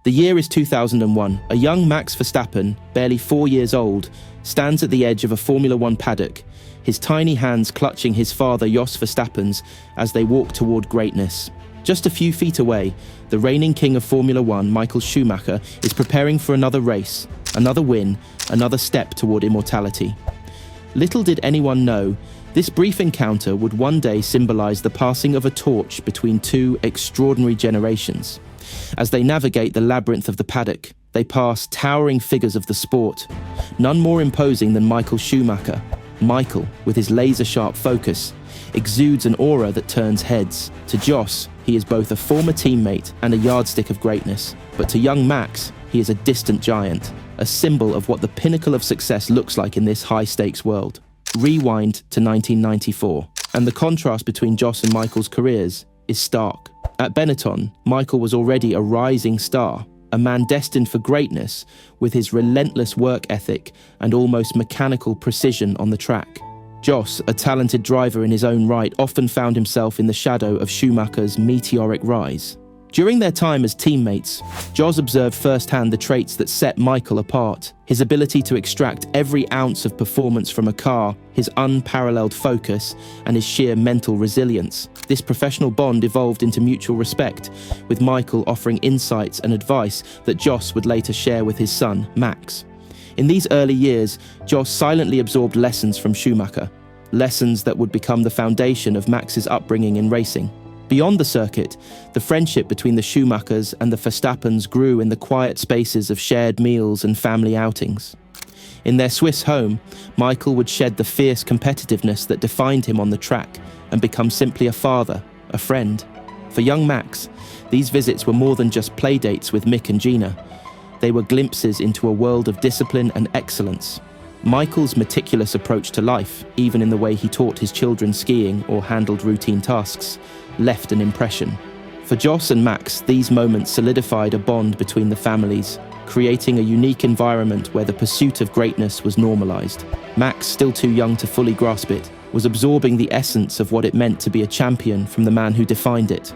The year is 2001. A young Max Verstappen, barely 4 years old, stands at the edge of a Formula One paddock, his tiny hands clutching his father Jos Verstappen's as they walk toward greatness. Just a few feet away, the reigning king of Formula One, Michael Schumacher, is preparing for another race, another win, another step toward immortality. Little did anyone know, this brief encounter would one day symbolize the passing of a torch between two extraordinary generations. As they navigate the labyrinth of the paddock, they pass towering figures of the sport, none more imposing than Michael Schumacher. Michael, with his laser-sharp focus, exudes an aura that turns heads. To Jos, he is both a former teammate and a yardstick of greatness. But to young Max, he is a distant giant, a symbol of what the pinnacle of success looks like in this high-stakes world. Rewind to 1994, and the contrast between Jos and Michael's careers is stark. At Benetton, Michael was already a rising star, a man destined for greatness with his relentless work ethic and almost mechanical precision on the track. Jos, a talented driver in his own right, often found himself in the shadow of Schumacher's meteoric rise. During their time as teammates, Jos observed firsthand the traits that set Michael apart: his ability to extract every ounce of performance from a car, his unparalleled focus, and his sheer mental resilience. This professional bond evolved into mutual respect, with Michael offering insights and advice that Jos would later share with his son, Max. In these early years, Jos silently absorbed lessons from Schumacher, lessons that would become the foundation of Max's upbringing in racing. Beyond the circuit, the friendship between the Schumachers and the Verstappens grew in the quiet spaces of shared meals and family outings. In their Swiss home, Michael would shed the fierce competitiveness that defined him on the track and become simply a father, a friend. For young Max, these visits were more than just playdates with Mick and Gina. They were glimpses into a world of discipline and excellence. Michael's meticulous approach to life, even in the way he taught his children skiing or handled routine tasks, left an impression. For Jos and Max, these moments solidified a bond between the families, creating a unique environment where the pursuit of greatness was normalized. Max, still too young to fully grasp it, was absorbing the essence of what it meant to be a champion from the man who defined it.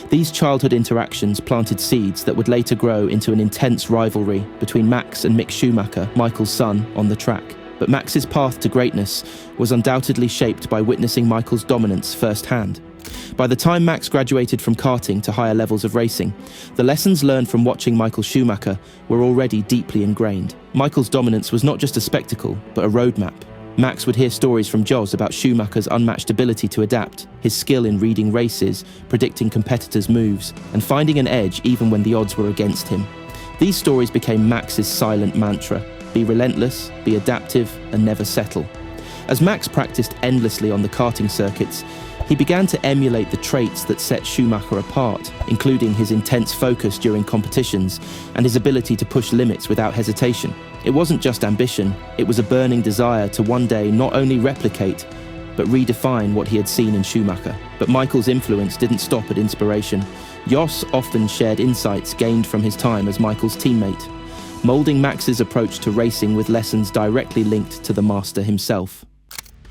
These childhood interactions planted seeds that would later grow into an intense rivalry between Max and Mick Schumacher, Michael's son, on the track. But Max's path to greatness was undoubtedly shaped by witnessing Michael's dominance firsthand. By the time Max graduated from karting to higher levels of racing, the lessons learned from watching Michael Schumacher were already deeply ingrained. Michael's dominance was not just a spectacle, but a roadmap. Max would hear stories from Jos about Schumacher's unmatched ability to adapt, his skill in reading races, predicting competitors' moves, and finding an edge even when the odds were against him. These stories became Max's silent mantra: be relentless, be adaptive, and never settle. As Max practiced endlessly on the karting circuits, he began to emulate the traits that set Schumacher apart, including his intense focus during competitions and his ability to push limits without hesitation. It wasn't just ambition, it was a burning desire to one day not only replicate, but redefine what he had seen in Schumacher. But Michael's influence didn't stop at inspiration. Jos often shared insights gained from his time as Michael's teammate, molding Max's approach to racing with lessons directly linked to the master himself.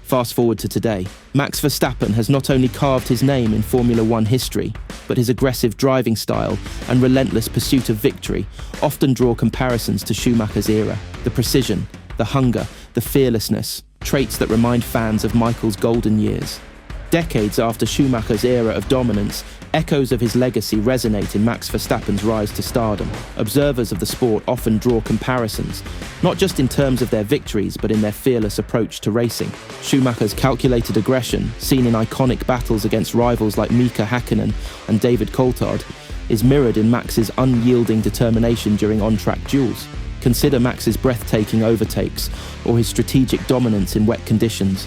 Fast forward to today, Max Verstappen has not only carved his name in Formula One history, but his aggressive driving style and relentless pursuit of victory often draw comparisons to Schumacher's era. The precision, the hunger, the fearlessness, traits that remind fans of Michael's golden years. Decades after Schumacher's era of dominance, echoes of his legacy resonate in Max Verstappen's rise to stardom. Observers of the sport often draw comparisons, not just in terms of their victories, but in their fearless approach to racing. Schumacher's calculated aggression, seen in iconic battles against rivals like Mika Häkkinen and David Coulthard, is mirrored in Max's unyielding determination during on-track duels. Consider Max's breathtaking overtakes or his strategic dominance in wet conditions,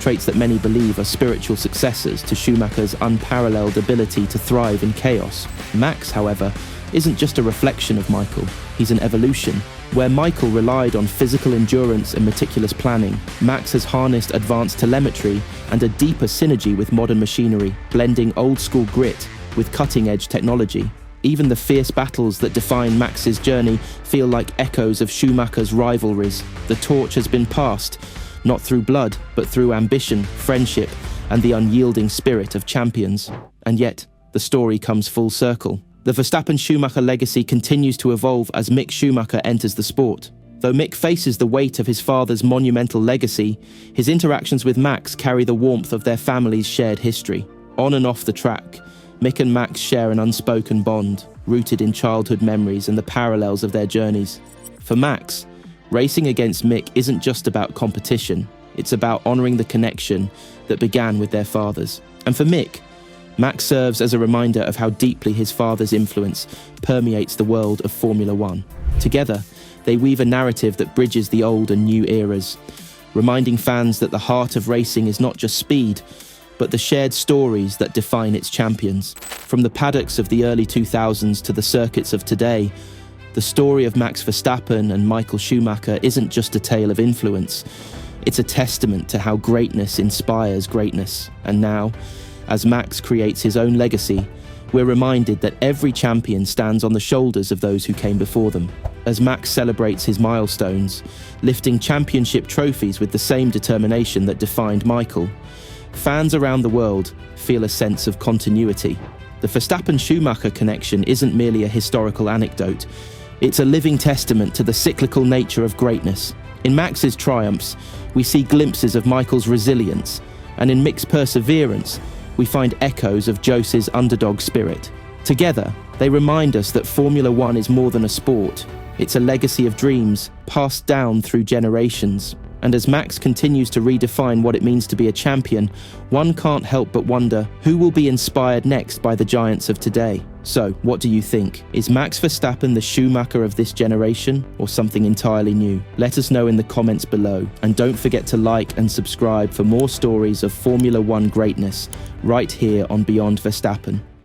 traits that many believe are spiritual successors to Schumacher's unparalleled ability to thrive in chaos. Max, however, isn't just a reflection of Michael, he's an evolution. Where Michael relied on physical endurance and meticulous planning, Max has harnessed advanced telemetry and a deeper synergy with modern machinery, blending old-school grit with cutting-edge technology. Even the fierce battles that define Max's journey feel like echoes of Schumacher's rivalries. The torch has been passed, not through blood, but through ambition, friendship, and the unyielding spirit of champions. And yet, the story comes full circle. The Verstappen-Schumacher legacy continues to evolve as Mick Schumacher enters the sport. Though Mick faces the weight of his father's monumental legacy, his interactions with Max carry the warmth of their family's shared history. On and off the track, Mick and Max share an unspoken bond, rooted in childhood memories and the parallels of their journeys. For Max, racing against Mick isn't just about competition, it's about honouring the connection that began with their fathers. And for Mick, Max serves as a reminder of how deeply his father's influence permeates the world of Formula One. Together, they weave a narrative that bridges the old and new eras, reminding fans that the heart of racing is not just speed, but the shared stories that define its champions. From the paddocks of the early 2000s to the circuits of today, the story of Max Verstappen and Michael Schumacher isn't just a tale of influence, it's a testament to how greatness inspires greatness. And now, as Max creates his own legacy, we're reminded that every champion stands on the shoulders of those who came before them. As Max celebrates his milestones, lifting championship trophies with the same determination that defined Michael, fans around the world feel a sense of continuity. The Verstappen-Schumacher connection isn't merely a historical anecdote, it's a living testament to the cyclical nature of greatness. In Max's triumphs, we see glimpses of Michael's resilience, and in Mick's perseverance, we find echoes of Jose's underdog spirit. Together, they remind us that Formula One is more than a sport. It's a legacy of dreams passed down through generations. And as Max continues to redefine what it means to be a champion, one can't help but wonder who will be inspired next by the giants of today. So, what do you think? Is Max Verstappen the Schumacher of this generation, or something entirely new? Let us know in the comments below. And don't forget to like and subscribe for more stories of Formula One greatness right here on Beyond Verstappen.